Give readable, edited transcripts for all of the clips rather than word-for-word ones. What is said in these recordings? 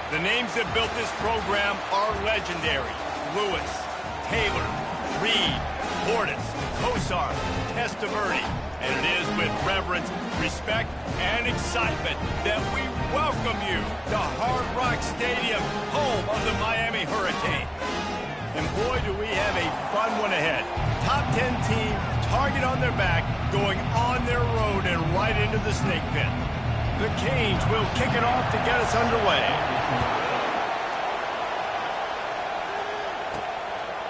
The names that built this program are legendary. Lewis, Taylor, Reed, Portis, Kosar, Testaverde. And it is with reverence, respect, and excitement that we welcome you to Hard Rock Stadium, home of the Miami Hurricane. And boy, do we have a fun one ahead. Top 10 team, target on their back, going on their road and right into the snake pit. The Canes will kick it off to get us underway.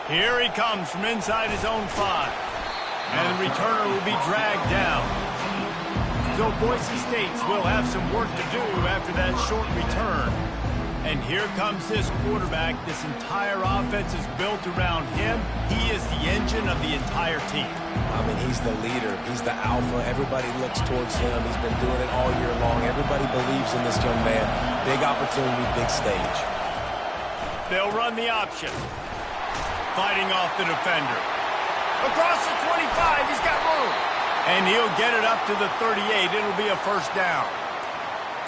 Here he comes from inside his own 5. And the returner will be dragged down. So Boise State will have some work to do after that short return. And here comes this quarterback. This entire offense is built around him. He is the engine of the entire team. I mean, he's the leader. He's the alpha. Everybody looks towards him. He's been doing it all year long. Everybody believes in this young man. Big opportunity, big stage. They'll run the option. Fighting off the defender. Across the 25, he's got room. And he'll get it up to the 38. It'll be a first down.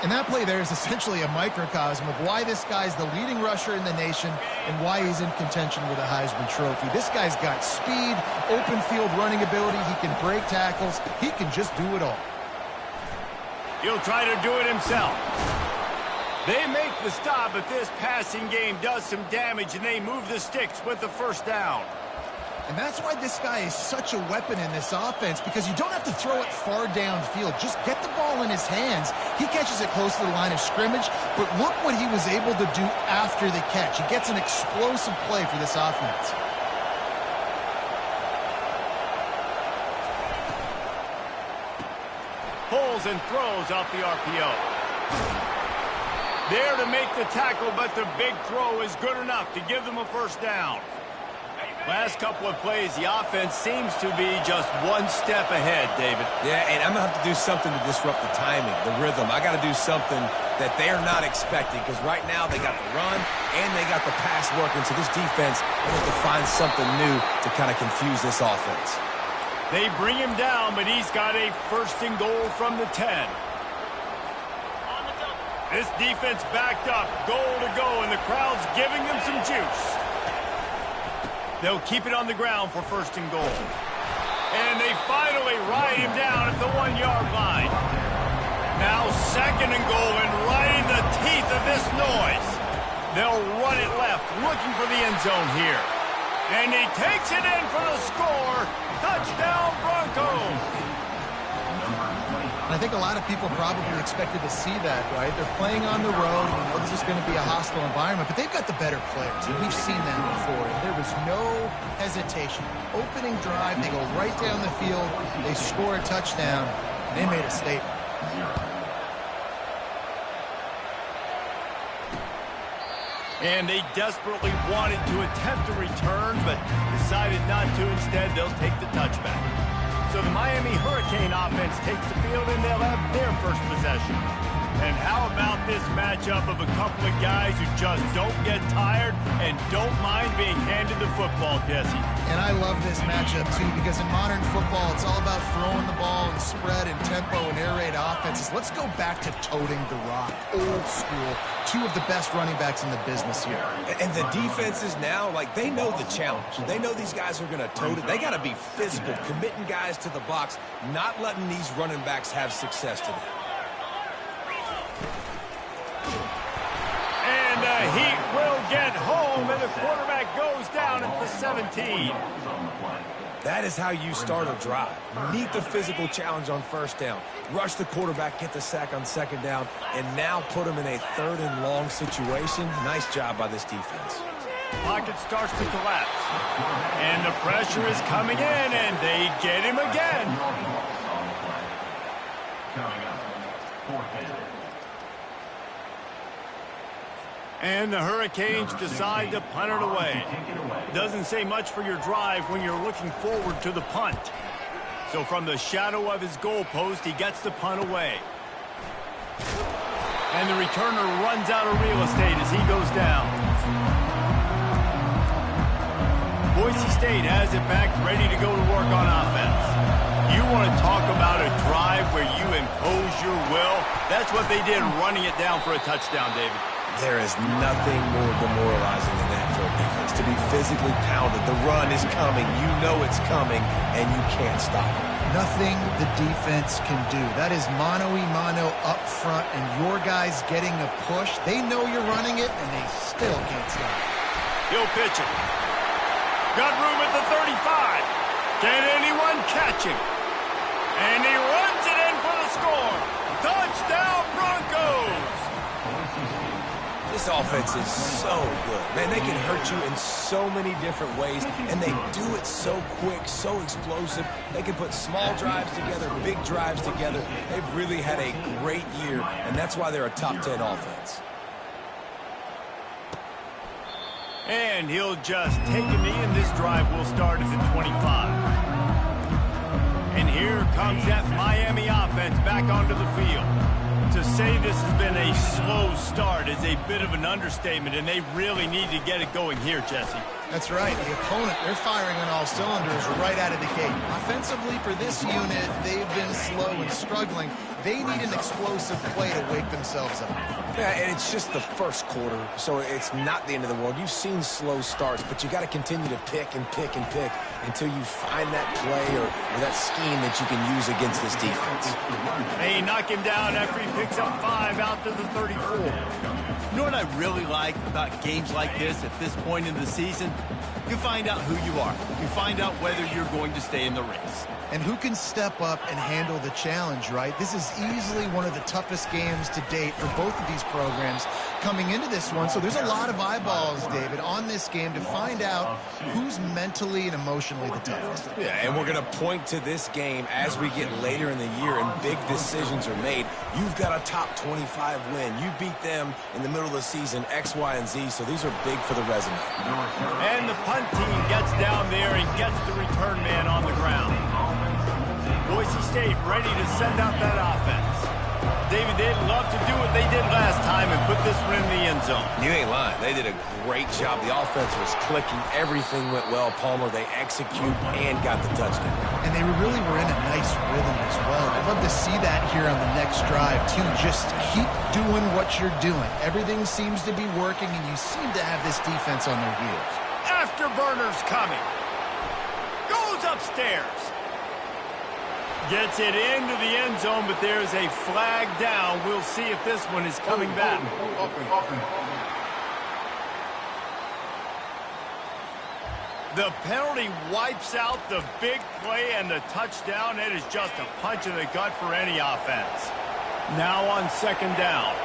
And that play there is essentially a microcosm of why this guy's the leading rusher in the nation and why he's in contention with a Heisman Trophy. This guy's got speed, open field running ability. He can break tackles. He can just do it all. He'll try to do it himself. They make the stop, but this passing game does some damage, and they move the sticks with the first down. And that's why this guy is such a weapon in this offense, because you don't have to throw it far downfield. Just get the ball in his hands. He catches it close to the line of scrimmage, but look what he was able to do after the catch. He gets an explosive play for this offense. Pulls and throws off the RPO. There to make the tackle, but the big throw is good enough to give them a first down. Last couple of plays, the offense seems to be just one step ahead, David. Yeah, and I'm going to have to do something to disrupt the timing, the rhythm. I got to do something that they're not expecting, because right now they got the run and they got the pass working. So this defense, they have to find something new to kind of confuse this offense. They bring him down, but he's got a first and goal from the 10. This defense backed up, goal to go, and the crowd's giving them some juice. They'll keep it on the ground for first and goal. And they finally ride him down at the 1-yard line. Now second and goal, and right in the teeth of this noise. They'll run it left, looking for the end zone here. And he takes it in for the score. Touchdown, Broncos. And I think a lot of people probably expected to see that, right? They're playing on the road. You know this is going to be a hostile environment, but they've got the better players, and we've seen that before. There was no hesitation. Opening drive, they go right down the field, they score a touchdown, and they made a statement. And they desperately wanted to attempt a return, but decided not to. Instead, they'll take the touchback. So the Miami Hurricane offense takes the field, and they'll have their first possession. And how about this matchup of a couple of guys who just don't get tired and don't mind being handed the football, Jesse? And I love this matchup, too, because in modern football, it's all about throwing the ball and spread and tempo and air raid offenses. Let's go back to toting the rock, old school. Two of the best running backs in the business here. And the defenses now, like, they know the challenge. They know these guys are going to tote it. They got to be physical, committing guys to the box, not letting these running backs have success today. And the Heat will get home, and the quarterback goes down at the 17. That is how you start a drive. Meet the physical challenge on first down. Rush the quarterback, get the sack on second down, and now put him in a third and long situation. Nice job by this defense. Pocket starts to collapse. And the pressure is coming in, and they get him again. And the Hurricanes decide to punt it away. Doesn't say much for your drive when you're looking forward to the punt. So from the shadow of his goalpost, he gets the punt away. And the returner runs out of real estate as he goes down. Boise State has it back, ready to go to work on offense. You want to talk about a drive where you impose your will? That's what they did, running it down for a touchdown, David. There is nothing more demoralizing than that for a defense. To be physically pounded, the run is coming, you know it's coming, and you can't stop it. Nothing the defense can do. That is mano-a-mano up front, and your guys getting a push. They know you're running it, and they still can't stop it. He'll pitch it. Got room at the 35. Can anyone catch him? And he runs it in for the score. Touchdown, Broncos! This offense is so good. Man, they can hurt you in so many different ways, and they do it so quick, so explosive. They can put small drives together, big drives together. They've really had a great year, and that's why they're a top 10 offense. And he'll just take a knee, and this drive will start at the 25. And here comes that Miami offense back onto the field. To say this has been a slow start is a bit of an understatement, and they really need to get it going here, Jesse. That's right. The opponent, they're firing on all cylinders right out of the gate. Offensively, for this unit, they've been slow and struggling. They need an explosive play to wake themselves up. Yeah, and it's just the first quarter, so it's not the end of the world. You've seen slow starts, but you got to continue to pick and pick and pick until you find that play or that scheme that you can use against this defense. They knock him down after he picks up 5 out to the 34. You know what I really like about games like this at this point in the season? You find out who you are. You find out whether you're going to stay in the race. And who can step up and handle the challenge, right? This is easily one of the toughest games to date for both of these programs coming into this one. So there's a lot of eyeballs, David, on this game to find out who's mentally and emotionally the toughest. Yeah, and we're going to point to this game as we get later in the year and big decisions are made. You've got a top 25 win. You beat them in the middle of the season, X, Y, and Z, so these are big for the resume. And the punt team gets down there and gets the return man on the ground. Boise State ready to send out that offense. David, they'd love to do what they did last time and put this one in the end zone. You ain't lying. They did a great job. The offense was clicking. Everything went well. Palmer, they execute and got the touchdown. And they really were in a nice rhythm as well. I'd love to see that here on the next drive, too. Just keep doing what you're doing. Everything seems to be working, and you seem to have this defense on their heels. Afterburners coming. Goes upstairs. Gets it into the end zone, but there's a flag down. We'll see if this one is coming back. The penalty wipes out the big play and the touchdown. It is just a punch in the gut for any offense. Now on second down.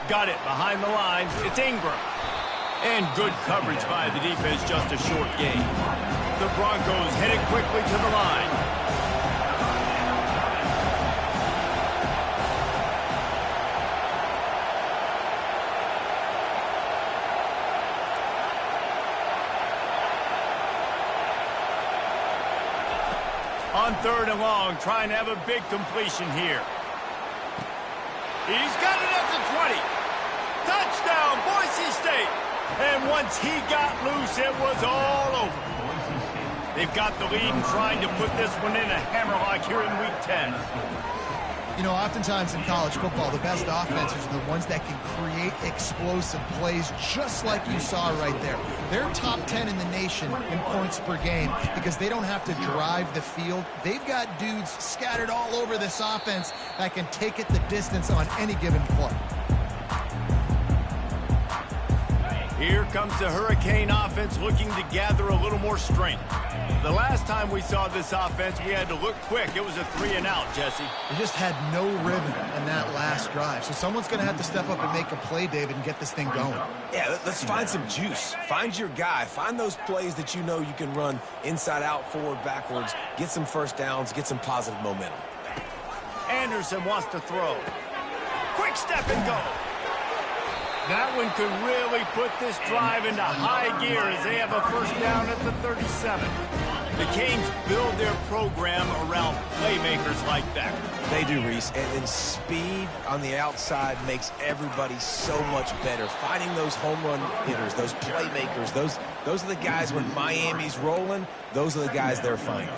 Got it behind the lines. It's Ingram. And good coverage by the defense, just a short gain. The Broncos headed quickly to the line. On third and long, trying to have a big completion here. He's got it at the 20. Touchdown, Boise State. And once he got loose, it was all over. They've got the lead and trying to put this one in a hammerlock here in Week 10. You know, oftentimes in college football, the best offenses are the ones that can create explosive plays, just like you saw right there. They're top 10 in the nation in points per game because they don't have to drive the field. They've got dudes scattered all over this offense that can take it the distance on any given play. Here comes the Hurricane offense looking to gather a little more strength. The last time we saw this offense, we had to look quick. It was a 3-and-out, Jesse. They just had no rhythm in that last drive. So someone's going to have to step up and make a play, David, and get this thing going. Yeah, let's find some juice. Find your guy. Find those plays that you know you can run inside out, forward, backwards. Get some first downs. Get some positive momentum. Anderson wants to throw. Quick step and go. That one could really put this drive into high gear as they have a first down at the 37. The Canes build their program around playmakers like that. They do, Reese. And then speed on the outside makes everybody so much better. Finding those home run hitters, those playmakers, those are the guys when Miami's rolling, those are the guys they're finding.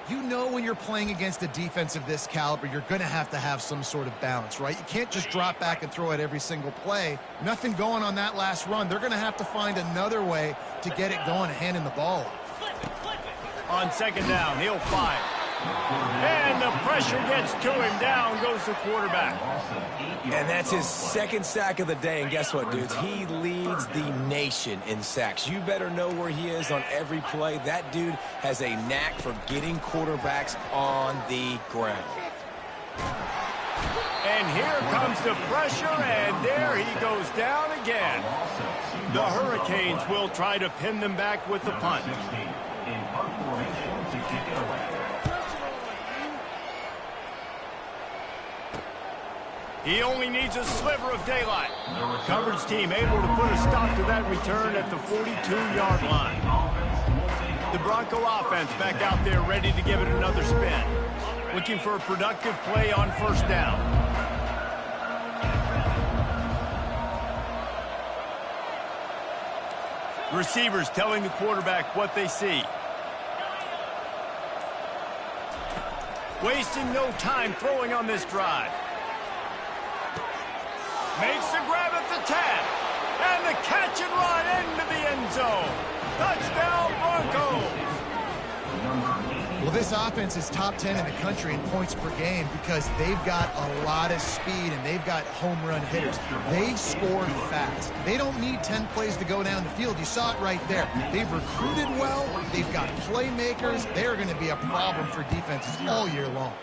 You know when you're playing against a defense of this caliber, you're going to have some sort of balance, right? You can't just drop back and throw it every single play. Nothing going on that last run. They're going to have to find another way to get it going and handing the ball off. On second down, he'll fire. And the pressure gets to him. Down goes the quarterback. And that's his second sack of the day. And guess what, dudes? He leads the nation in sacks. You better know where he is on every play. That dude has a knack for getting quarterbacks on the ground. And here comes the pressure, and there he goes down again. The Hurricanes will try to pin them back with the punt. He only needs a sliver of daylight. Coverage team able to put a stop to that return at the 42-yard line. The Bronco offense back out there ready to give it another spin. Looking for a productive play on first down. Receivers telling the quarterback what they see. Wasting no time throwing on this drive. Makes the grab at the 10. And the catch and run into the end zone. Touchdown, Broncos. Well, this offense is top 10 in the country in points per game because they've got a lot of speed and they've got home run hitters. They score fast. They don't need 10 plays to go down the field. You saw it right there. They've recruited well. They've got playmakers. They're going to be a problem for defenses all year long.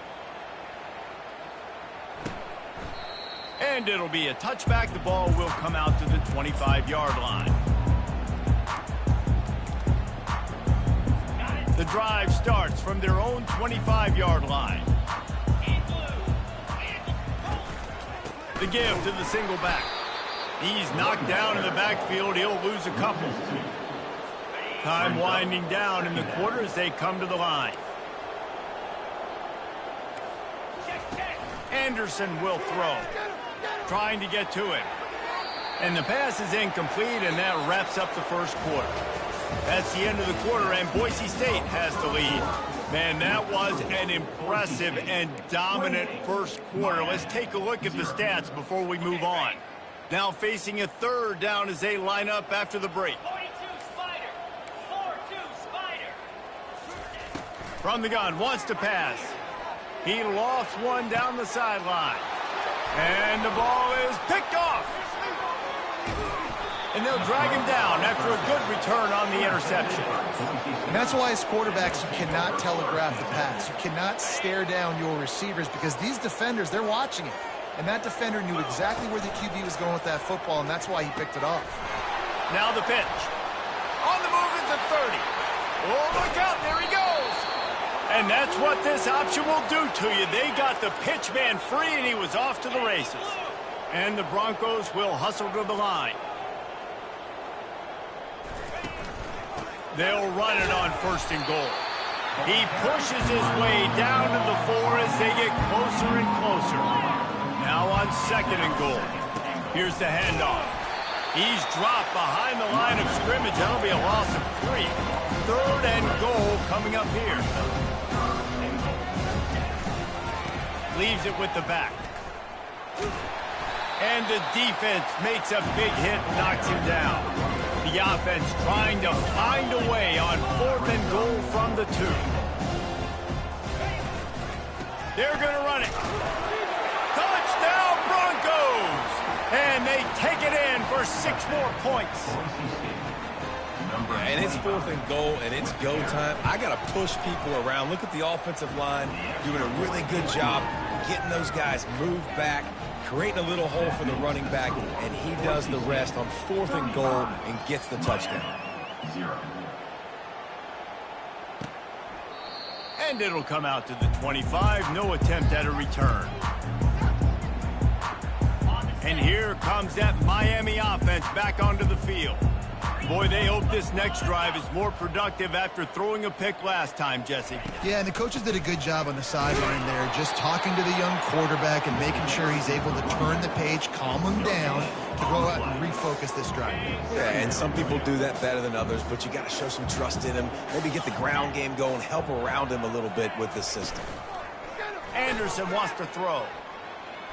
And it'll be a touchback. The ball will come out to the 25-yard line. The drive starts from their own 25-yard line. The give to the single back. He's knocked down in the backfield. He'll lose a couple. Time winding down in the quarter as they come to the line. Anderson will throw. Trying to get to him. And the pass is incomplete, and that wraps up the first quarter. That's the end of the quarter, and Boise State has the lead. Man, that was an impressive and dominant first quarter. Let's take a look at the stats before we move on. Now facing a third down as they line up after the break. From the gun, wants to pass. He lofts one down the sideline. And the ball is picked off. And they'll drag him down after a good return on the interception. And that's why as quarterbacks, you cannot telegraph the pass. You cannot stare down your receivers because these defenders, they're watching it. And that defender knew exactly where the QB was going with that football, and that's why he picked it off. Now the pitch. On the move is at 30. Oh, look out, there he goes. And that's what this option will do to you. They got the pitch man free, and he was off to the races. And the Broncos will hustle to the line. They'll run it on first and goal. He pushes his way down to the 4 as they get closer and closer. Now on second and goal. Here's the handoff. He's dropped behind the line of scrimmage. That'll be a loss of 3. Third and goal coming up here. Leaves it with the back. And the defense makes a big hit, knocks him down. The offense trying to find a way on fourth and goal from the 2. They're going to run it. Touchdown, Broncos! And they take it in for 6 more points. And it's fourth and goal, and it's go time. I got to push people around. Look at the offensive line doing a really good job getting those guys moved back, creating a little hole for the running back, and he does the rest on fourth and goal and gets the touchdown. And it'll come out to the 25. No attempt at a return. And here comes that Miami offense back onto the field. Boy, they hope this next drive is more productive after throwing a pick last time, Jesse. Yeah, and the coaches did a good job on the sideline there, just talking to the young quarterback and making sure he's able to turn the page, calm him down, to go out and refocus this drive. Yeah, and some people do that better than others, but you got to show some trust in him. Maybe get the ground game going, help around him a little bit with the system. Anderson wants to throw.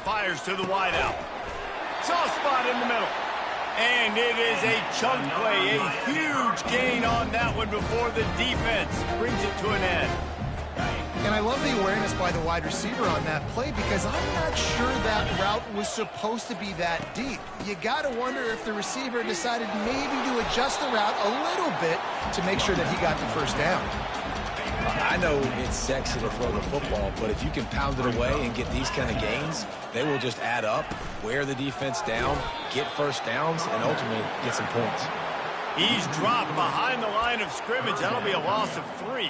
Fires to the wideout. Soft spot in the middle. And it is a chunk play, a huge gain on that one before the defense brings it to an end. And I love the awareness by the wide receiver on that play because I'm not sure that route was supposed to be that deep. You got to wonder if the receiver decided maybe to adjust the route a little bit to make sure that he got the first down. I know it's sexy to throw the football, but if you can pound it away and get these kind of gains, they will just add up, wear the defense down, get first downs, and ultimately get some points. He's dropped behind the line of scrimmage. That'll be a loss of 3.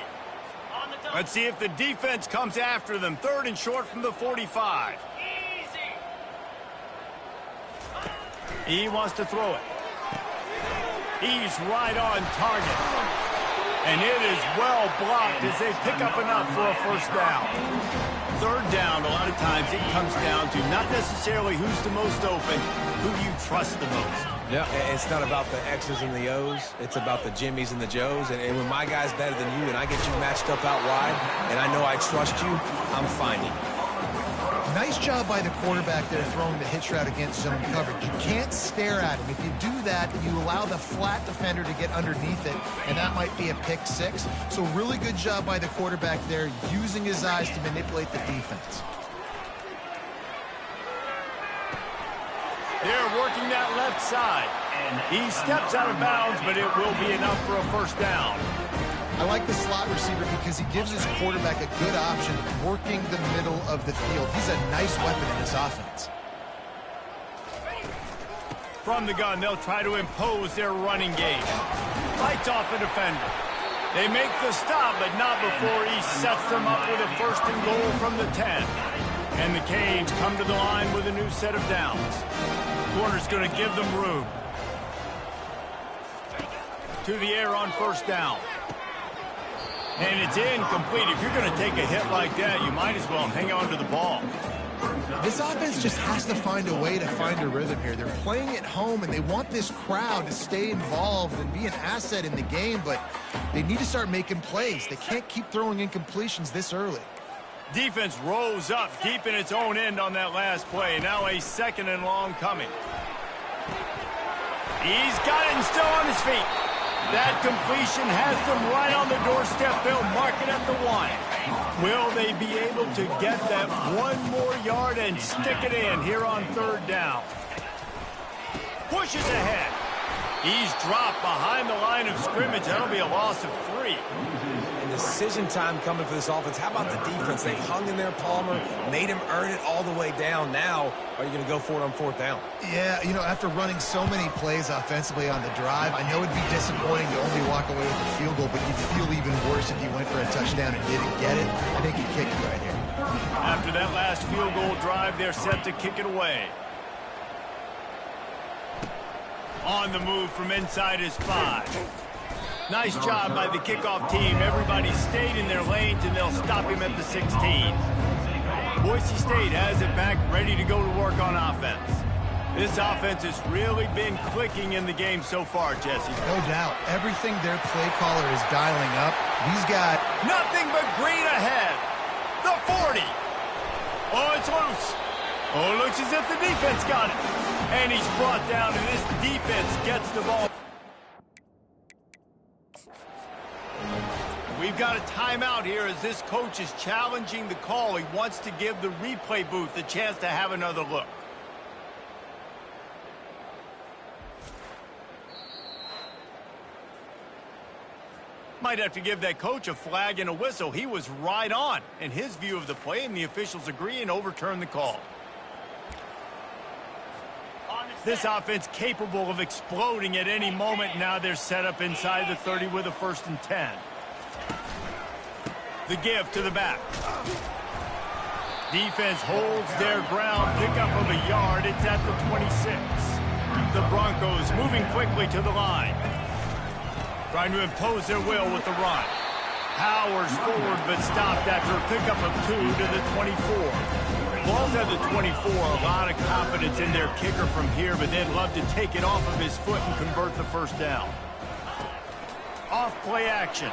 Let's see if the defense comes after them. 3rd and short from the 45. He wants to throw it. He's right on target. And it is well blocked as they pick up enough for a first down. 3rd down, a lot of times it comes down to not necessarily who's the most open, who you trust the most. Yeah, it's not about the X's and the O's. It's about the Jimmys and the Joes. And when my guy's better than you and I get you matched up out wide and I know I trust you, I'm finding. Nice job by the quarterback there throwing the hitch route against zone coverage. You can't stare at him. If you do that, you allow the flat defender to get underneath it, and that might be a pick 6. So really good job by the quarterback there, using his eyes to manipulate the defense. They're working that left side. And he steps out of bounds, but it will be enough for a first down. I like the slot receiver because he gives his quarterback a good option working the middle of the field. He's a nice weapon in this offense. From the gun, they'll try to impose their running game. Lights off a defender. They make the stop, but not before he sets them up with a 1st and goal from the 10. And the Canes come to the line with a new set of downs. Corner's going to give them room. To the air on 1st down. And it's incomplete. If you're going to take a hit like that, you might as well hang on to the ball. This offense just has to find a way to find a rhythm here. They're playing at home, and they want this crowd to stay involved and be an asset in the game, but they need to start making plays. They can't keep throwing incompletions this early. Defense rose up deep in its own end on that last play. Now a 2nd and long coming. He's got it and still on his feet. That completion has them right on the doorstep. They'll mark it at the 1. Will they be able to get that 1 more yard and stick it in here on 3rd down? Pushes ahead. He's dropped behind the line of scrimmage. That'll be a loss of 3. And decision time coming for this offense. How about the defense? They hung in there, Palmer, made him earn it all the way down. Now, are you going to go for it on 4th down? Yeah, you know, after running so many plays offensively on the drive, I know it'd be disappointing to only walk away with a field goal, but you'd feel even worse if you went for a touchdown and didn't get it. I think you kicked it right here. After that last field goal drive, they're set to kick it away. On the move from inside his 5. Nice job by the kickoff team. Everybody stayed in their lanes, and they'll stop him at the 16. Boise State has it back, ready to go to work on offense. This offense has really been clicking in the game so far, Jesse. No doubt. Everything their play caller is dialing up, he's got nothing but green ahead. The 40. Oh, it's loose. Oh, it looks as if the defense got it. And he's brought down, and this defense gets the ball. We've got a timeout here as this coach is challenging the call. He wants to give the replay booth a chance to have another look. Might have to give that coach a flag and a whistle. He was right on in his view of the play, and the officials agree and overturn the call. This offense capable of exploding at any moment. Now they're set up inside the 30 with a 1st and 10. The give to the back. Defense holds their ground. Pickup of a yard. It's at the 26. The Broncos moving quickly to the line. Trying to impose their will with the run. Powers forward, but stopped after a pickup of 2 to the 24. Ball's at the 24, a lot of confidence in their kicker from here, but they'd love to take it off of his foot and convert the first down. Off play action.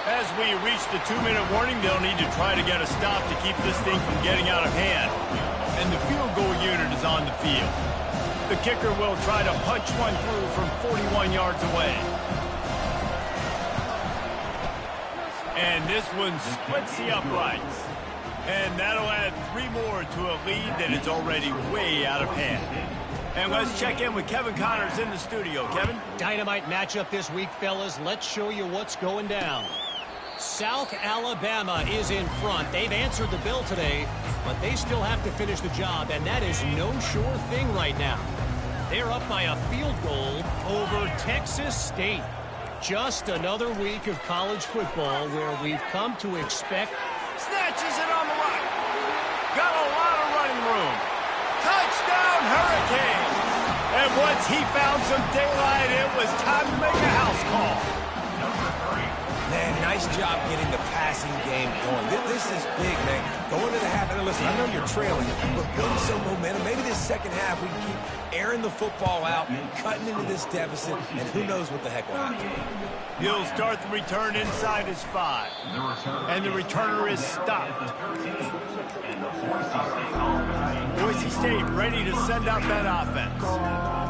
As we reach the 2-minute warning, they'll need to try to get a stop to keep this thing from getting out of hand. And the field goal unit is on the field. The kicker will try to punch one through from 41 yards away. And this one splits the uprights. And that'll add 3 more to a lead that is already way out of hand. And let's check in with Kevin Connors in the studio. Kevin? Dynamite matchup this week, fellas. Let's show you what's going down. South Alabama is in front. They've answered the bell today, but they still have to finish the job, and that is no sure thing right now. They're up by a field goal over Texas State. Just another week of college football where we've come to expect. Snatches it on the right. Got a lot of running room. Touchdown, Hurricanes! And once he found some daylight, it was time to make a house call. Man, nice job getting the passing game going. This is big, man. Going to the half, and listen, I know you're trailing, but building some momentum. Maybe this second half we can keep airing the football out, cutting into this deficit, and who knows what the heck will happen. He'll start the return inside his 5. And the returner is stopped. Boise State ready to send out that offense.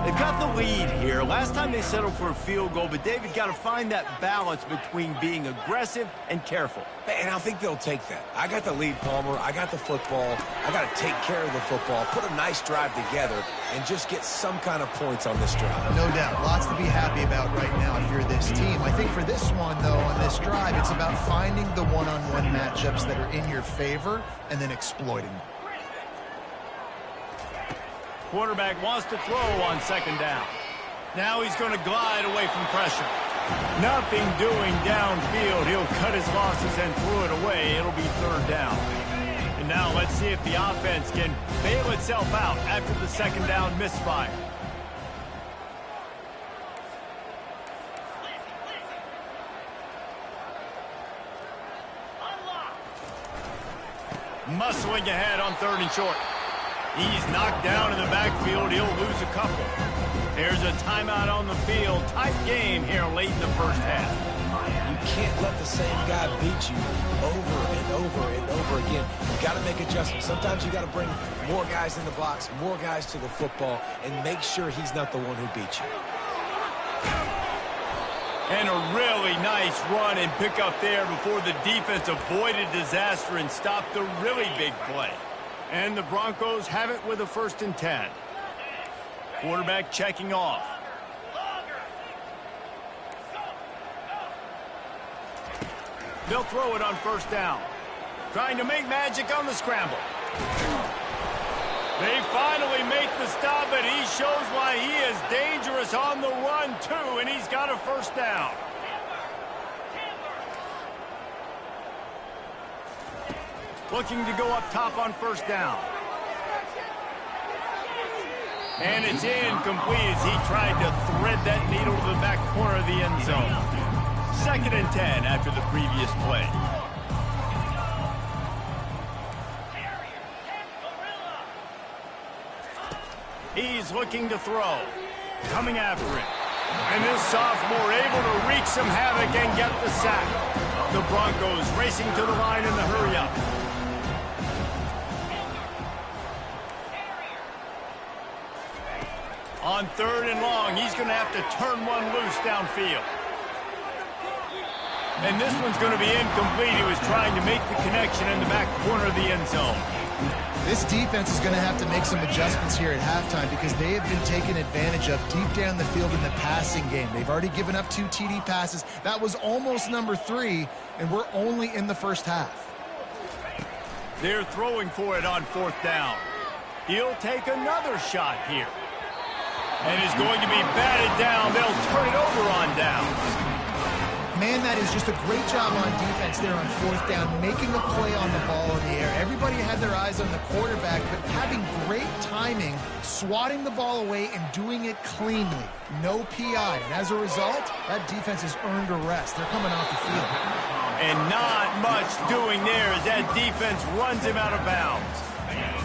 They've got the lead here. Last time they settled for a field goal, but David got to find that balance between being aggressive and careful. And I think they'll take that. I got the lead, Palmer. I got the football. I got to take care of the football, put a nice drive together, and just get some kind of points on this drive. No doubt. Lots to be happy about right now if you're this team. I think for this one, though, on this drive, it's about finding the one-on-one matchups that are in your favor and then exploiting them. Quarterback wants to throw on second down. Now he's going to glide away from pressure. Nothing doing downfield. He'll cut his losses and throw it away. It'll be 3rd down. And now let's see if the offense can bail itself out after the second down misfire. Muscling ahead on 3rd and short. He's knocked down in the backfield. He'll lose a couple. There's a timeout on the field. Tight game here late in the first half. You can't let the same guy beat you over and over and over again. You've got to make adjustments. Sometimes you got to bring more guys in the box, more guys to the football, and make sure he's not the one who beat you. And a really nice run and pick up there before the defense avoided disaster and stopped the really big play. And the Broncos have it with a 1st and 10. Quarterback checking off. They'll throw it on 1st down. Trying to make magic on the scramble. They finally make the stop, and he shows why he is dangerous on the run, too, and he's got a 1st down. Looking to go up top on 1st down. And it's incomplete as he tried to thread that needle to the back corner of the end zone. 2nd and 10 after the previous play. He's looking to throw. Coming after it. And this sophomore able to wreak some havoc and get the sack. The Broncos racing to the line in the hurry-up. On 3rd and long, he's going to have to turn one loose downfield. And this one's going to be incomplete. He was trying to make the connection in the back corner of the end zone. This defense is going to have to make some adjustments here at halftime because they have been taken advantage of deep down the field in the passing game. They've already given up 2 TD passes. That was almost number 3, and we're only in the first half. They're throwing for it on 4th down. He'll take another shot here. And is going to be batted down. They'll turn it over on downs. Man, that is just a great job on defense there on 4th down, making a play on the ball in the air. Everybody had their eyes on the quarterback, but having great time timing, swatting the ball away, and doing it cleanly. No PI. And as a result, that defense has earned a rest. They're coming off the field. And not much doing there as that defense runs him out of bounds.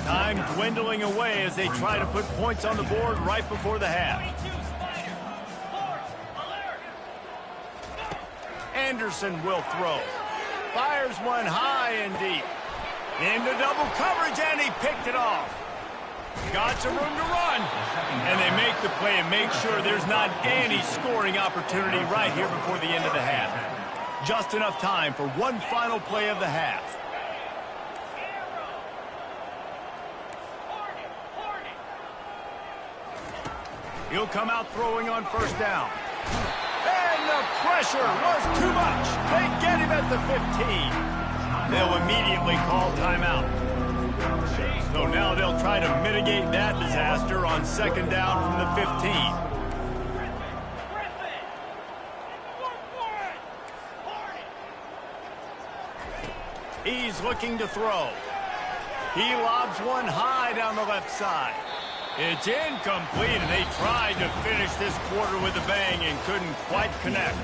Time dwindling away as they try to put points on the board right before the half. Anderson will throw. Fires one high and deep. Into double coverage, and he picked it off. Got some room to run. And they make the play and make sure there's not any scoring opportunity right here before the end of the half. Just enough time for one final play of the half. He'll come out throwing on first down. And the pressure was too much. They get him at the 15. They'll immediately call timeout. So now they'll try to mitigate that disaster on second down from the 15. He's looking to throw. He lobs one high down the left side. It's incomplete, and they tried to finish this quarter with a bang and couldn't quite connect.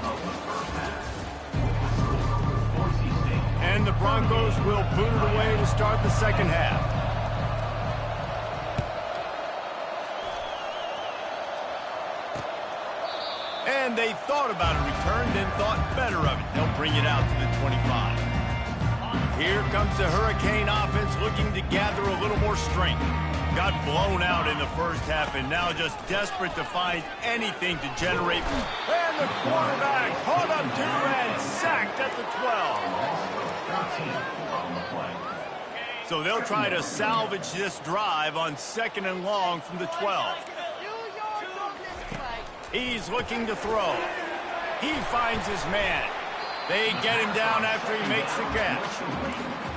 And the Broncos will boot it away to start the second half. And they thought about a return, then thought better of it. They'll bring it out to the 25. Here comes the Hurricane offense looking to gather a little more strength. Got blown out in the first half and now just desperate to find anything to generate. And the quarterback caught up to and sacked at the 12. So they'll try to salvage this drive on second and long from the 12. He's looking to throw. He finds his man. They get him down after he makes the catch.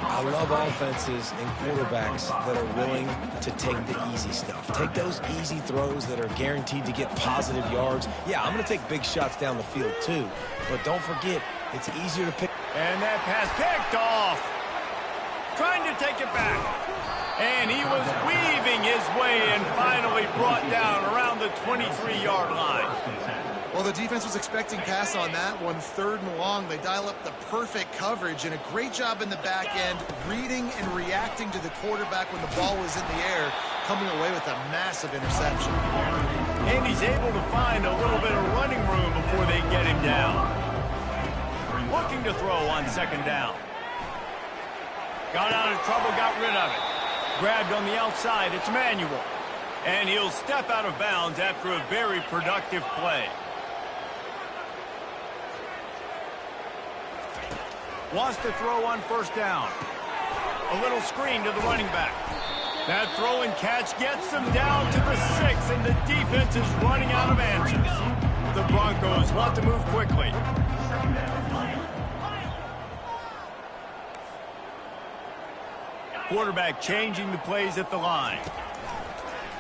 I love offenses and quarterbacks that are willing to take the easy stuff. Take those easy throws that are guaranteed to get positive yards. Yeah, I'm going to take big shots down the field too. But don't forget, it's easier to pick. And that pass picked off. Trying to take it back. And he was weaving his way and finally brought down around the 23-yard line. Well, the defense was expecting pass on that one, third and long. They dial up the perfect coverage and a great job in the back end, reading and reacting to the quarterback when the ball was in the air, coming away with a massive interception. And he's able to find a little bit of running room before they get him down. Looking to throw on second down. Got out of trouble, got rid of it. Grabbed on the outside, it's Manuel. And he'll step out of bounds after a very productive play. Wants to throw on first down. A little screen to the running back. That throw and catch gets them down to the 6, and the defense is running out of answers. The Broncos want to move quickly. Quarterback changing the plays at the line.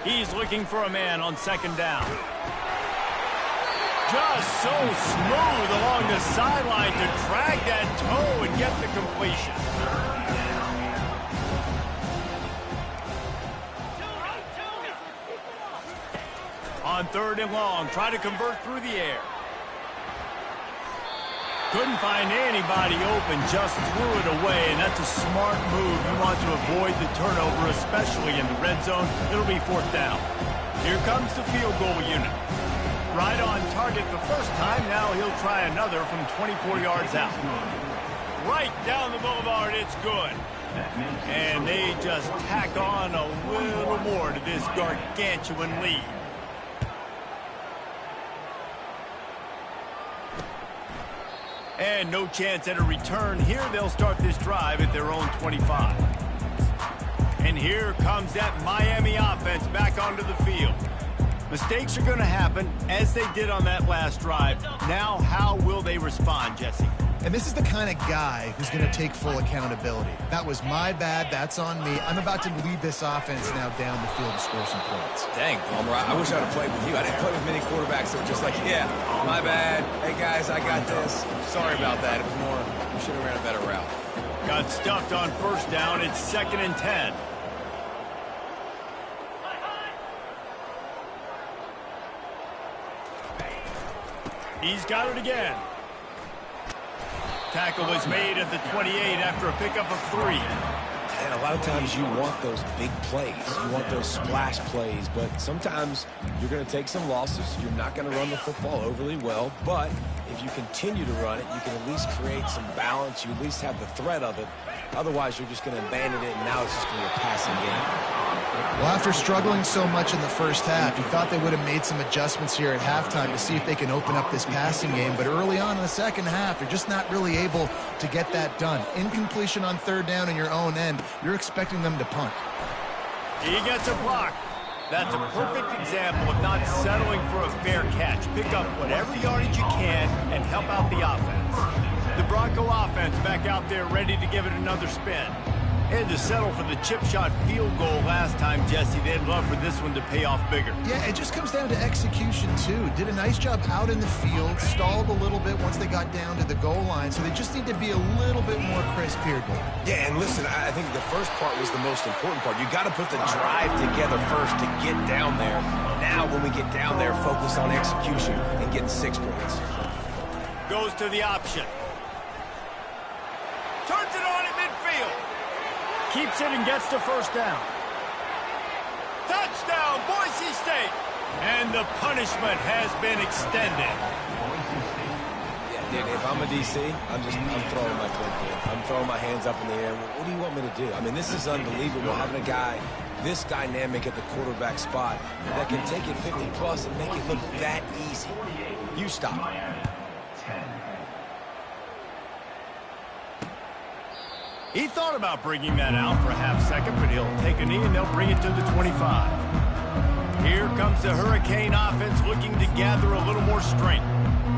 He's looking for a man on second down. Just so smooth along the sideline to drag that toe and get the completion. On third and long, try to convert through the air. Couldn't find anybody open, just threw it away, and that's a smart move. You want to avoid the turnover, especially in the red zone. It'll be fourth down. Here comes the field goal unit. Right on target the first time. Now he'll try another from 24 yards out. Right down the boulevard, it's good. And they just tack on a little more to this gargantuan lead. And no chance at a return. Here they'll start this drive at their own 25. And here comes that Miami offense back onto the field. Mistakes are going to happen, as they did on that last drive. Now, how will they respond, Jesse? And this is the kind of guy who's going to take full accountability. That was my bad. That's on me. I'm about to lead this offense now down the field to score some points. Dang, Palmer, I wish I'd have played with you. I didn't play with many quarterbacks that were just like, yeah, my bad. Hey, guys, I got this. Sorry about that. It was more, we should have ran a better route. Got stuffed on first down. It's 2nd and 10. He's got it again. Tackle was made at the 28 after a pickup of 3. And a lot of times you want those big plays. You want those splash plays. But sometimes you're going to take some losses. You're not going to run the football overly well. But if you continue to run it, you can at least create some balance. You at least have the threat of it. Otherwise, you're just going to abandon it, and now it's just going to be a passing game. Well, after struggling so much in the first half, you thought they would have made some adjustments here at halftime to see if they can open up this passing game. But early on in the second half, they're just not really able to get that done. Incompletion on third down in your own end, you're expecting them to punt. He gets a block. That's a perfect example of not settling for a fair catch. Pick up whatever yardage you can and help out the offense. The Bronco offense back out there ready to give it another spin. Had to settle for the chip shot field goal last time, Jesse. They'd love for this one to pay off bigger. Yeah, it just comes down to execution, too. Did a nice job out in the field, stalled a little bit once they got down to the goal line, so they just need to be a little bit more crisp here, Dave. Yeah, and listen, I think the first part was the most important part. You got to put the drive together first to get down there. Now, when we get down there, focus on execution and getting 6 points. Goes to the option. Turns it on at midfield. Keeps it and gets the first down. Touchdown, Boise State. And the punishment has been extended. Yeah, dude, if I'm a DC, I'm throwing my clipboard. I'm throwing my hands up in the air. What do you want me to do? I mean, this is unbelievable having a guy this dynamic at the quarterback spot that can take it 50-plus and make it look that easy. You stop. He thought about bringing that out for a half second, but he'll take a knee and they'll bring it to the 25. Here comes the Hurricane offense looking to gather a little more strength.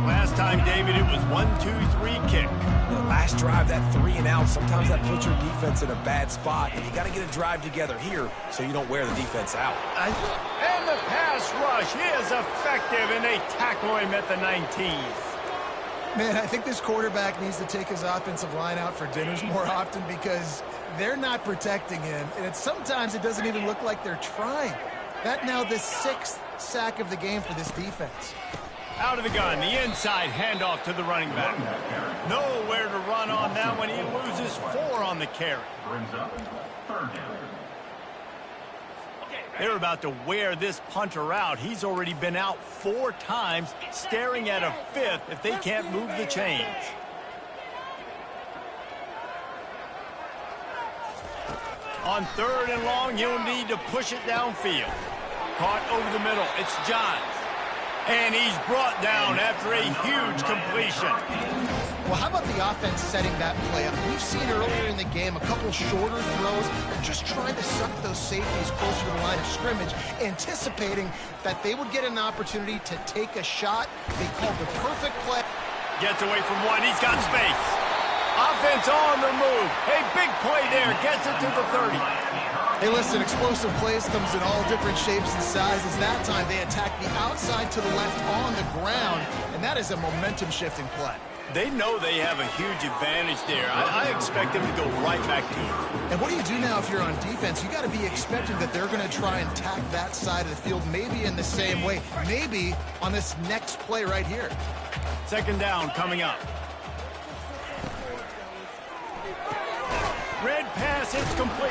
Last time, David, it was 1-2-3 kick. The last drive, that 3 and out, sometimes that puts your defense in a bad spot, and you got to get a drive together here so you don't wear the defense out. And the pass rush is effective, and they tackle him at the 19. Man, I think this quarterback needs to take his offensive line out for dinners more often because they're not protecting him. And sometimes it doesn't even look like they're trying. That now the 6th sack of the game for this defense. Out of the gun, the inside handoff to the running back. Nowhere to run on that one. He loses 4 on the carry. They're about to wear this punter out. He's already been out 4 times, staring at a 5th if they can't move the chains. On 3rd and long, he'll need to push it downfield. Caught over the middle. It's Johns. And he's brought down after a huge completion. Well, how about the offense setting that play up? We've seen earlier in the game a couple shorter throws, just trying to suck those safeties closer to the line of scrimmage, anticipating that they would get an opportunity to take a shot. They called the perfect play. Gets away from one. He's got space. Offense on the move. A big play there. Gets it to the 30. Hey, listen, explosive plays comes in all different shapes and sizes. That time they attack the outside to the left on the ground, and that is a momentum-shifting play. They know they have a huge advantage there. I expect them to go right back to it. And what do you do now if you're on defense? You got to be expecting that they're going to try and tack that side of the field, maybe in the same way, maybe on this next play right here. 2nd down coming up. Red pass, it's complete.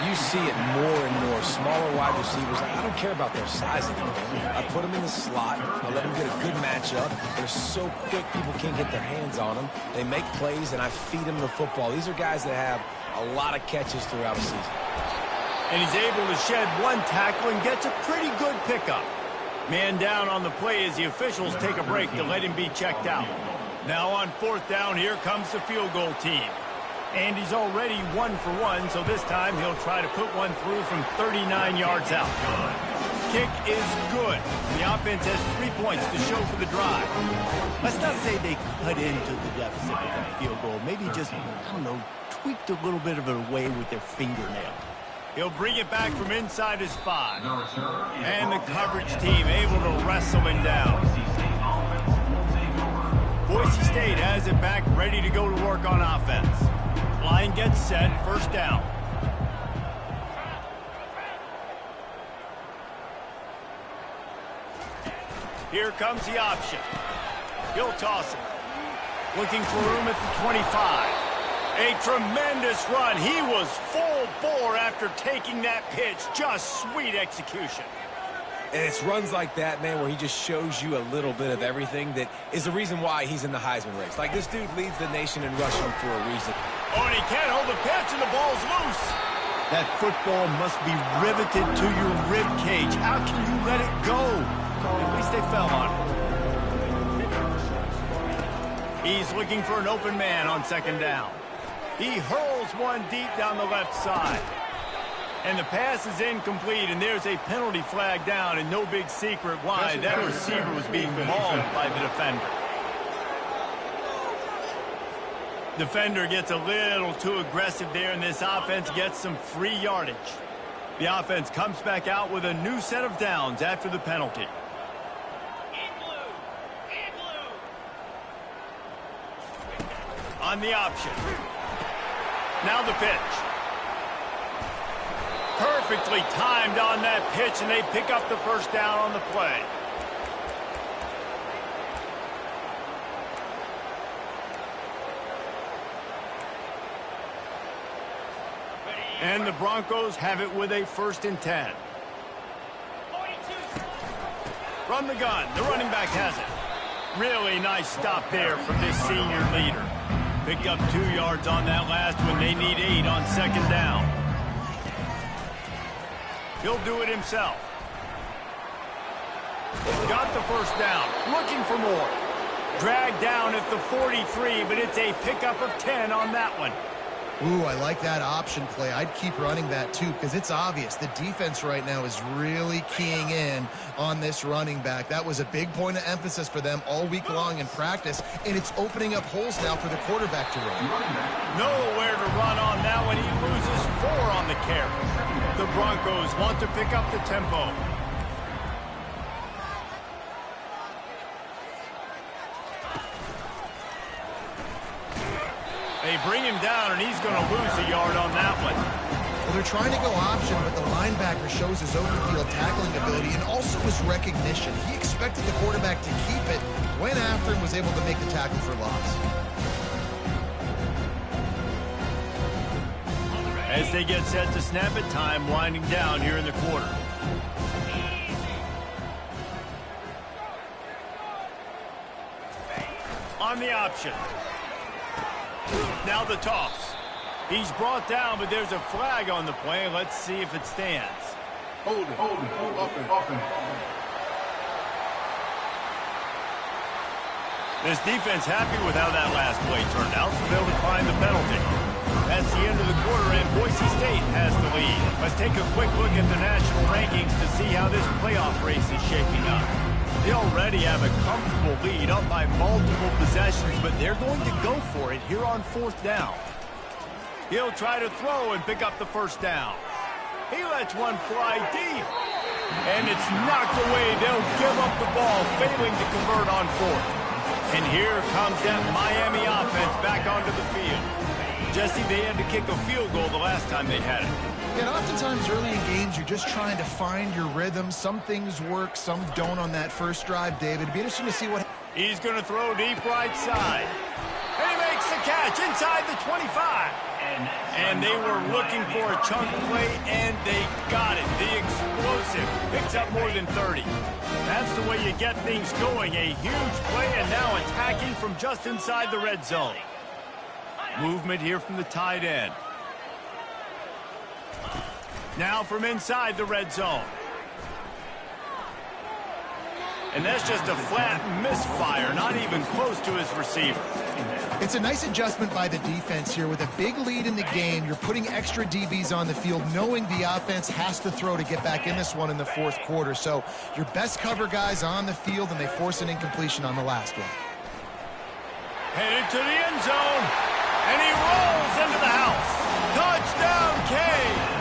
You see it more and more. Smaller wide receivers, I don't care about their size anymore. I put them in the slot. I let them get a good matchup. They're so quick, people can't get their hands on them. They make plays, and I feed them the football. These are guys that have a lot of catches throughout a season. And he's able to shed 1 tackle and gets a pretty good pickup. Man down on the play as the officials take a break to let him be checked out. Now on 4th down, here comes the field goal team. And he's already 1 for 1, so this time he'll try to put one through from 39 yards out. Kick is good. The offense has 3 points to show for the drive. Let's not say they cut into the deficit with that field goal. Maybe just, I don't know, tweaked a little bit of it away with their fingernail. He'll bring it back from inside his 5. And the coverage team able to wrestle him down. Boise State has it back, ready to go to work on offense. Line gets set, 1st down. Here comes the option. He'll toss it. Looking for room at the 25. A tremendous run. He was full bore after taking that pitch. Just sweet execution. And it's runs like that, man, where he just shows you a little bit of everything that is the reason why he's in the Heisman race. Like, this dude leads the nation in rushing for a reason. Oh, and he can't hold the pitch, and the ball's loose. That football must be riveted to your rib cage. How can you let it go? At least they fell on it. He's looking for an open man on second down. He hurls one deep down the left side. And the pass is incomplete, and there's a penalty flag down, and no big secret why. That receiver was being mauled by the defender. Defender gets a little too aggressive there, and this offense gets some free yardage. The offense comes back out with a new set of downs after the penalty. On the option. Now the pitch. Perfectly timed on that pitch, and they pick up the first down on the play. And the Broncos have it with a 1st and 10. From the gun, the running back has it. Really nice stop there from this senior leader. Picked up 2 yards on that last one. They need 8 on second down. He'll do it himself. Got the first down. Looking for more. Dragged down at the 43, but it's a pickup of 10 on that one. Ooh, I like that option play. I'd keep running that too, because it's obvious the defense right now is really keying in on this running back. That was a big point of emphasis for them all week long in practice, and it's opening up holes now for the quarterback to run. Nowhere to run on that one. He loses 4 on the carry. The Broncos want to pick up the tempo. They bring him down, and he's going to lose a yard on that one. Well, they're trying to go option, but the linebacker shows his open field tackling ability and also his recognition. He expected the quarterback to keep it, went after and was able to make the tackle for loss. As they get set to snap it, time winding down here in the quarter. On the option. Now the toss. He's brought down, but there's a flag on the play. Let's see if it stands. Hold it, open. This defense happy with how that last play turned out, so they'll decline the penalty. That's the end of the quarter, and Boise State has the lead. Let's take a quick look at the national rankings to see how this playoff race is shaping up. They already have a comfortable lead, up by multiple possessions, but they're going to go for it here on 4th down. He'll try to throw and pick up the first down. He lets one fly deep, and it's knocked away. They'll give up the ball, failing to convert on 4th. And here comes that Miami offense back onto the field. Jesse, they had to kick a field goal the last time they had it. And oftentimes early in games, you're just trying to find your rhythm. Some things work, some don't on that first drive, David. It'd be interesting to see what... He's going to throw deep right side. And he makes the catch inside the 25. And they were looking for a chunk play, and they got it. The explosive picks up more than 30. That's the way you get things going. A huge play, and now attacking from just inside the red zone. Movement here from the tight end. Now from inside the red zone. And that's just a flat misfire, not even close to his receiver. It's a nice adjustment by the defense here. With a big lead in the game, you're putting extra DBs on the field, knowing the offense has to throw to get back in this one in the 4th quarter. So your best cover guys on the field, and they force an incompletion on the last one. Headed to the end zone, and he rolls into the house. Touchdown, Canes!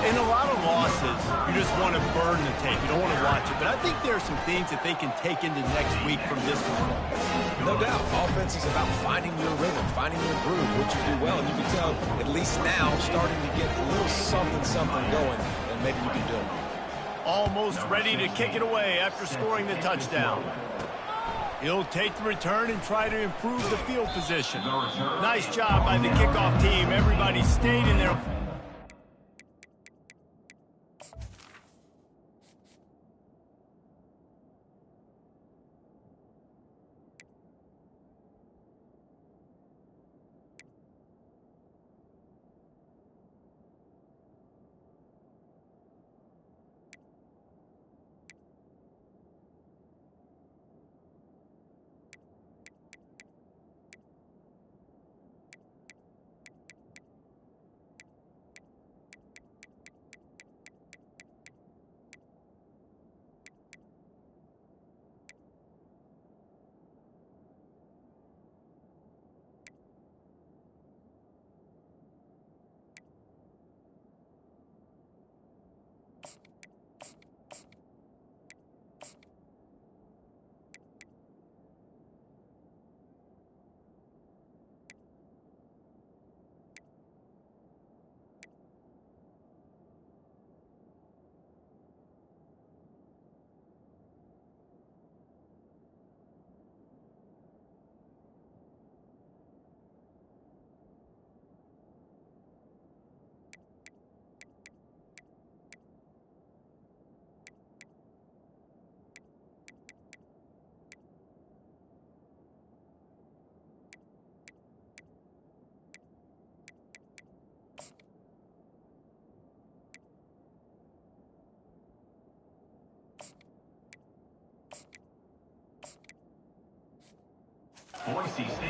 In a lot of losses, you just want to burn the tape. You don't want to watch it. But I think there are some things that they can take into next week from this performance. No doubt. Offense is about finding your rhythm, finding your groove, what you do well. And you can tell, at least now, starting to get a little something going, and maybe you can do it. Almost ready to kick it away after scoring the touchdown. He'll take the return and try to improve the field position. Nice job by the kickoff team. Everybody stayed in their...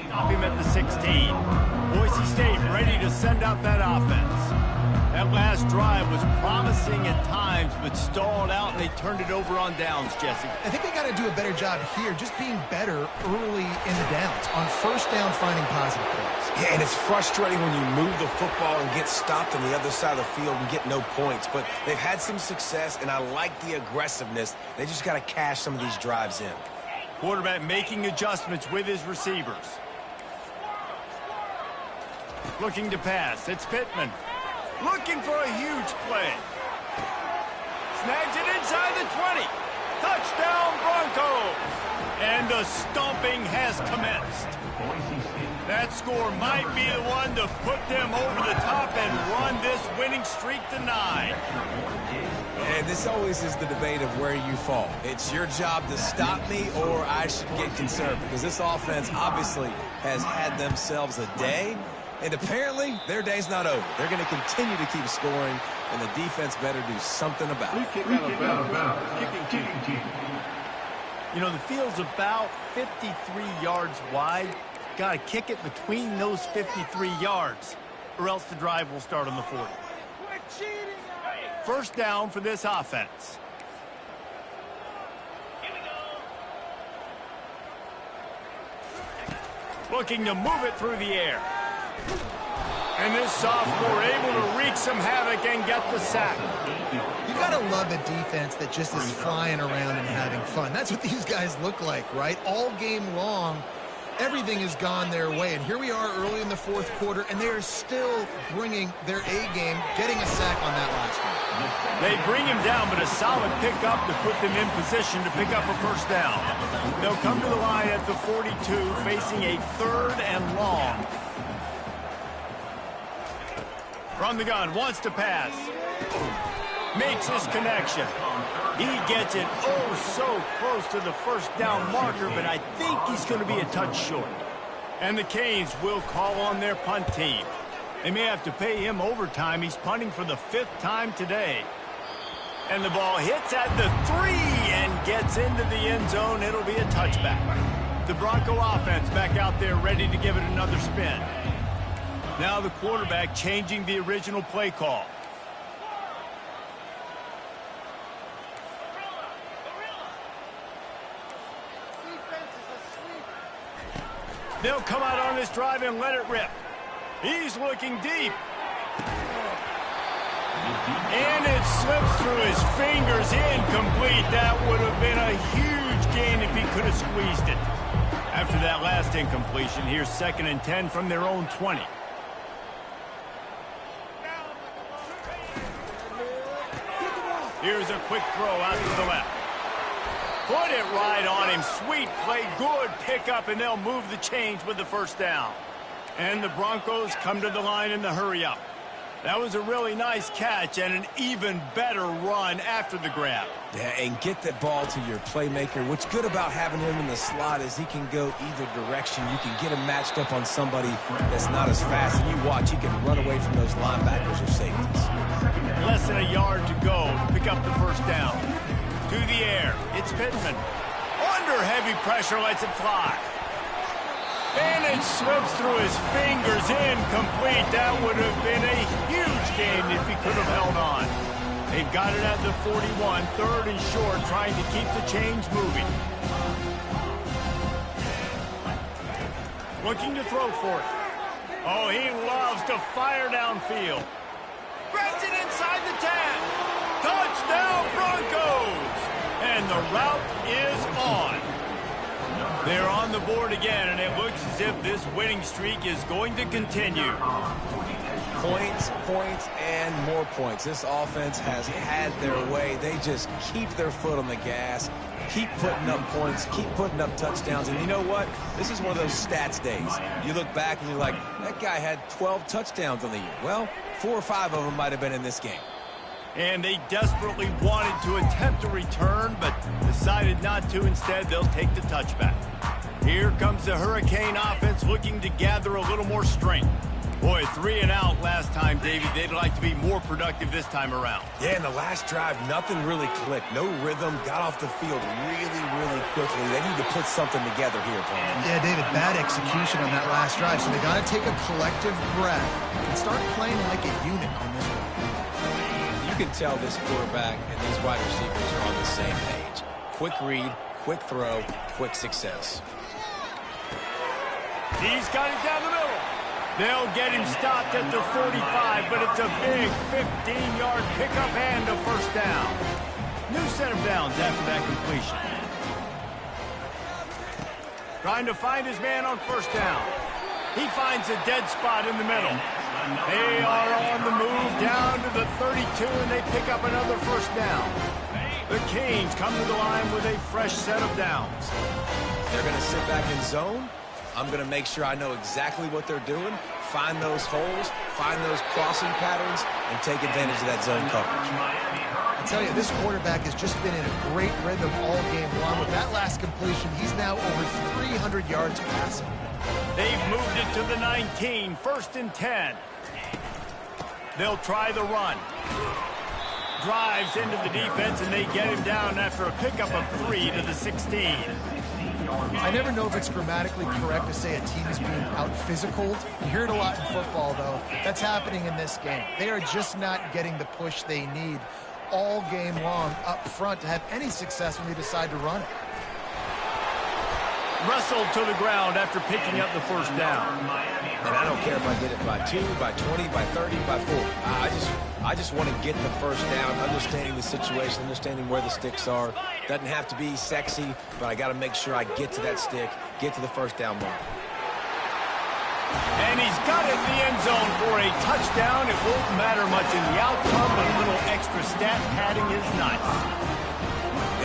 Stop him at the 16. Boise State ready to send out that offense. That last drive was promising at times, but stalled out, and they turned it over on downs, Jesse. I think they got to do a better job here, just being better early in the downs. On first down, finding positive plays. Yeah, and it's frustrating when you move the football and get stopped on the other side of the field and get no points. But they've had some success, and I like the aggressiveness. They just got to cash some of these drives in. Quarterback making adjustments with his receivers. Looking to pass. It's Pittman. Looking for a huge play. Snags it inside the 20. Touchdown Broncos. And the stomping has commenced. That score might be the one to put them over the top and run this winning streak to 9. And this always is the debate of where you fall. It's your job to stop me, or I should get conservative, because this offense obviously has had themselves a day, and apparently their day's not over. They're going to continue to keep scoring, and the defense better do something about it. Kicking team. You know, the field's about 53 yards wide. Got to kick it between those 53 yards, or else the drive will start on the 40. First down for this offense. Looking to move it through the air. And this sophomore able to wreak some havoc and get the sack. You gotta love a defense that just is flying around and having fun. That's what these guys look like, right? All game long, everything has gone their way. And here we are early in the fourth quarter, and they are still bringing their A game, getting a sack on that last one. They bring him down, but a solid pickup to put them in position to pick up a first down. They'll come to the line at the 42, facing a 3rd and long. From the gun, wants to pass. Makes his connection. He gets it so close to the first down marker, but I think he's going to be a touch short. And the Canes will call on their punt team. They may have to pay him overtime. He's punting for the 5th time today. And the ball hits at the 3 and gets into the end zone. It'll be a touchback. The Bronco offense back out there ready to give it another spin. Now the quarterback changing the original play call. They'll come out on this drive and let it rip. He's looking deep. And it slips through his fingers, incomplete. That would have been a huge gain if he could have squeezed it. After that last incompletion, here's 2nd and 10 from their own 20. Here's a quick throw out to the left. Put it right on him. Sweet play. Good pickup, and they'll move the chains with the first down. And the Broncos come to the line in the hurry-up. That was a really nice catch and an even better run after the grab. Yeah, and get the ball to your playmaker. What's good about having him in the slot is he can go either direction. You can get him matched up on somebody that's not as fast. And you watch, he can run away from those linebackers or safeties. Less than a yard to go to pick up the first down. To the air, it's Pittman. Under heavy pressure, lets it fly. And it slips through his fingers, incomplete. That would have been a huge gain if he could have held on. They've got it at the 41, third and short, trying to keep the chains moving. Looking to throw for it. Oh, he loves to fire downfield. Grabs it inside the 10. Touchdown, Broncos! And the route is on. They're on the board again, and it looks as if this winning streak is going to continue. Points, points, and more points. This offense has had their way. They just keep their foot on the gas, keep putting up points, keep putting up touchdowns. And you know what? This is one of those stats days. You look back and you're like, that guy had 12 touchdowns on the year. Well, 4 or 5 of them might have been in this game. And they desperately wanted to attempt a return, but decided not to. Instead, they'll take the touchback. Here comes the Hurricane offense looking to gather a little more strength. Boy, 3 and out last time, Davey. They'd like to be more productive this time around. Yeah, in the last drive, nothing really clicked. No rhythm. Got off the field really, really quickly. They need to put something together here, Paul. Yeah, David, bad execution on that last drive, so they got to take a collective breath and start playing like a unit on this one. You can tell this quarterback and these wide receivers are on the same page. Quick read, quick throw, quick success. He's got it down the middle. They'll get him stopped at the 45, but it's a big 15-yard pickup and a first down. New set of downs after that completion. Trying to find his man on first down. He finds a dead spot in the middle. They are on the move down to the 32, and they pick up another first down. The Canes come to the line with a fresh set of downs. They're going to sit back in zone. I'm going to make sure I know exactly what they're doing, find those holes, find those crossing patterns, and take advantage of that zone coverage. I tell you, this quarterback has just been in a great rhythm all game long. With that last completion, he's now over 300 yards passing. They've moved it to the 19, first and 10. They'll try the run. Drives into the defense, and they get him down after a pickup of 3 to the 16. I never know if it's grammatically correct to say a team is being out-physicaled. You hear it a lot in football, though. That's happening in this game. They are just not getting the push they need all game long up front to have any success when they decide to run it. Wrestled to the ground after picking up the first down. And I don't care if I get it by 2, by 20, by 30, by 40. I just want to get the first down, understanding the situation, understanding where the sticks are. Doesn't have to be sexy, but I got to make sure I get to that stick, get to the first down mark. And he's got it in the end zone for a touchdown. It won't matter much in the outcome, but a little extra stat padding is nice.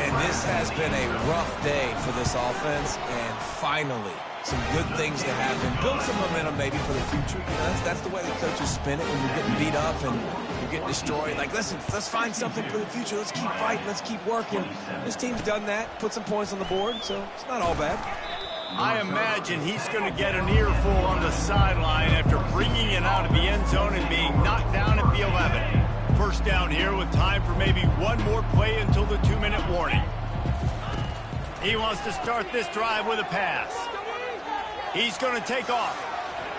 And this has been a rough day for this offense, and finally, some good things to happen. Build some momentum maybe for the future. You know, that's the way the coaches spin it when you're getting beat up and you're getting destroyed. Like, listen, let's find something for the future. Let's keep fighting. Let's keep working. This team's done that, put some points on the board, so it's not all bad. I imagine he's going to get an earful on the sideline after bringing it out of the end zone and being knocked down at the 11. First down here with time for maybe one more play until the 2-minute warning. He wants to start this drive with a pass. He's going to take off.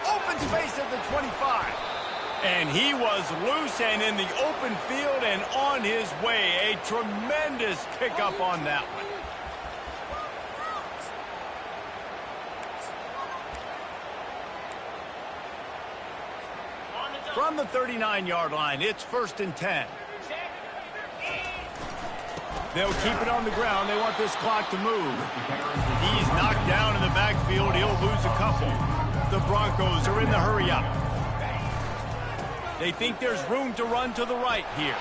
Open space at the 25. And he was loose and in the open field and on his way. A tremendous pickup on that one. From the 39-yard line, it's first and 10. They'll keep it on the ground. They want this clock to move. He's knocked down in the backfield. He'll lose a couple. The Broncos are in the hurry-up. They think there's room to run to the right here.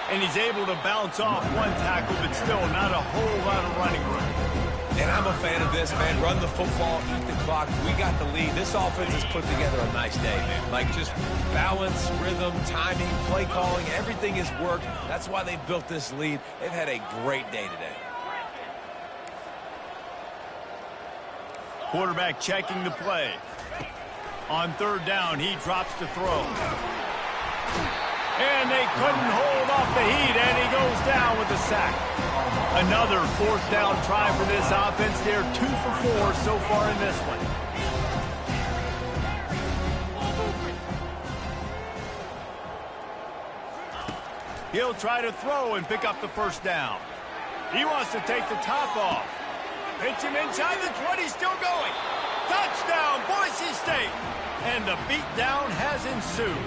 And he's able to bounce off one tackle, but still not a whole lot of running room. And I'm a fan of this, man. Run the football, eat the clock. We got the lead. This offense has put together a nice day, man. Like just balance, rhythm, timing, play calling, everything has worked. That's why they've built this lead. They've had a great day today. Quarterback checking the play. On third down, he drops to throw. And they couldn't hold off the heat, and he goes down with a sack. Another fourth down try for this offense. They're 2 for 4 so far in this one. He'll try to throw and pick up the first down. He wants to take the top off. Pitch him inside the 20, still going. Touchdown, Boise State. And the beatdown has ensued.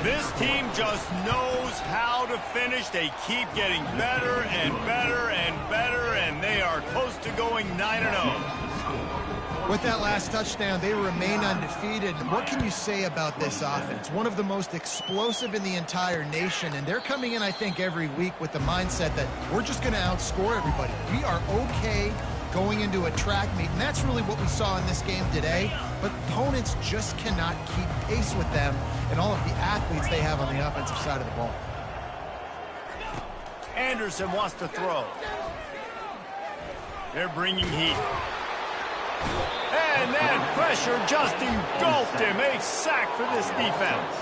This team just knows how to finish. They keep getting better and better and better, and they are close to going 9-0. With that last touchdown, they remain undefeated. What can you say about this offense? One of the most explosive in the entire nation, and they're coming in, I think, every week with the mindset that we're just going to outscore everybody. We are okay going into a track meet, and that's really what we saw in this game today. But opponents just cannot keep pace with them and all of the athletes they have on the offensive side of the ball. Anderson wants to throw. They're bringing heat. And that pressure just engulfed him. A sack for this defense.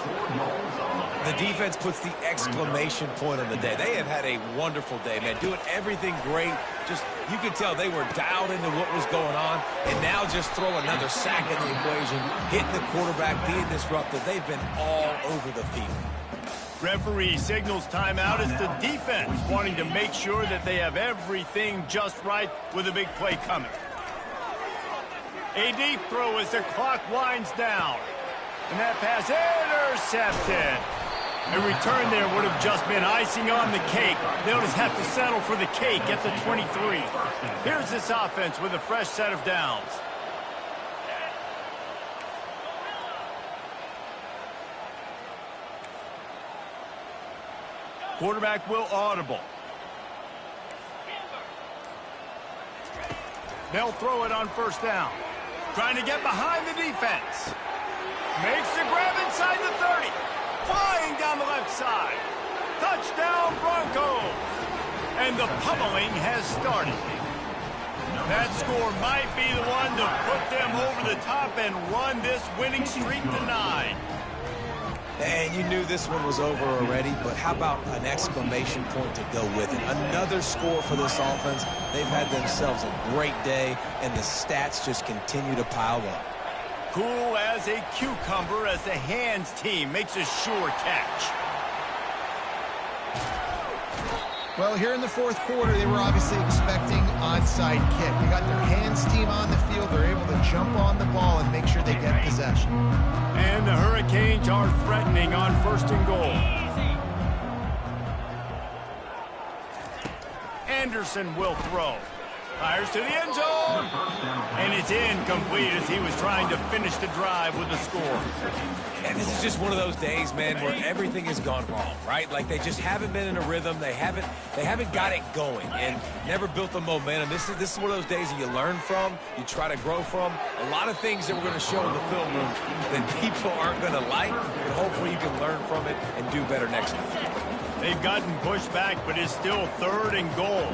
The defense puts the exclamation point on the day. They have had a wonderful day, man. Doing everything great. Just, you could tell they were dialed into what was going on. And now just throw another sack in the equation. Hitting the quarterback, being disruptive. They've been all over the field. Referee signals timeout. It's the defense wanting to make sure that they have everything just right with a big play coming. A deep throw as the clock winds down. And that pass intercepted. A return there would have just been icing on the cake. They'll just have to settle for the cake at the 23. Here's this offense with a fresh set of downs. Quarterback will audible. They'll throw it on first down. Trying to get behind the defense. Makes the grab inside the 30. Flying down the left side. Touchdown, Broncos. And the pummeling has started. That score might be the one to put them over the top and run this winning streak to 9. And you knew this one was over already, but how about an exclamation point to go with it? Another score for this offense. They've had themselves a great day, and the stats just continue to pile up. Cool as a cucumber as the hands team makes a sure catch. Well, here in the fourth quarter, they were obviously expecting onside kick. They got their hands team on the field. They're able to jump on the ball and make sure they get possession. And the Hurricanes are threatening on first and goal. Anderson will throw. Fires to the end zone. And it's incomplete as he was trying to finish the drive with a score. And this is just one of those days, man, where everything has gone wrong, right? Like they just haven't been in a rhythm. They haven't got it going and never built the momentum. This is one of those days that you learn from, you try to grow from. A lot of things that we're going to show in the film room that people aren't going to like, but hopefully you can learn from it and do better next time. They've gotten pushed back, but it's still third and goal.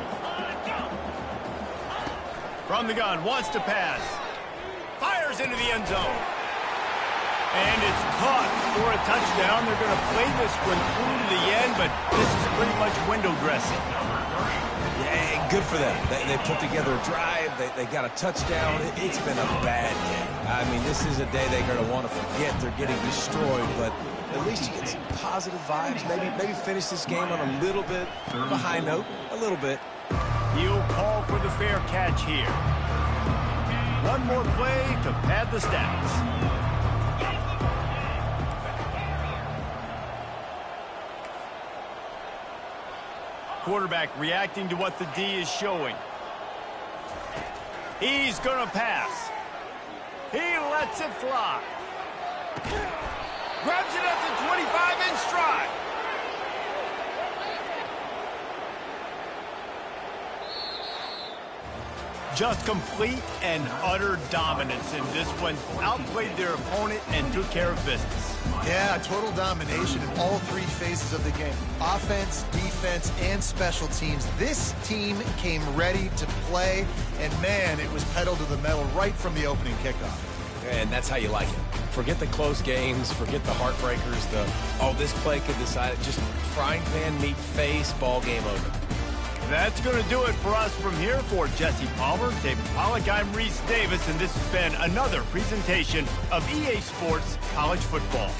From the gun, wants to pass. Fires into the end zone. And it's caught for a touchdown. They're going to play this one through to the end, but this is pretty much window dressing. Yeah, good for them. They put together a drive. They got a touchdown. It's been a bad day. I mean, this is a day they're going to want to forget. They're getting destroyed, but at least you get some positive vibes. Maybe finish this game on a little bit of a high note. A little bit. He'll call for the fair catch here. One more play to pad the stats. Quarterback reacting to what the D is showing. He's going to pass. He lets it fly. Grabs it at the 25 in stride. Just complete and utter dominance in this one. Outplayed their opponent and took care of business. Yeah, total domination in all three phases of the game. Offense, defense, and special teams. This team came ready to play, and man, it was pedal to the metal right from the opening kickoff. And that's how you like it. Forget the close games, forget the heartbreakers, this play could decide it. Just frying pan meet face, ball game over. That's going to do it for us from here. For Jesse Palmer, David Pollack, I'm Reese Davis, and this has been another presentation of EA Sports College Football.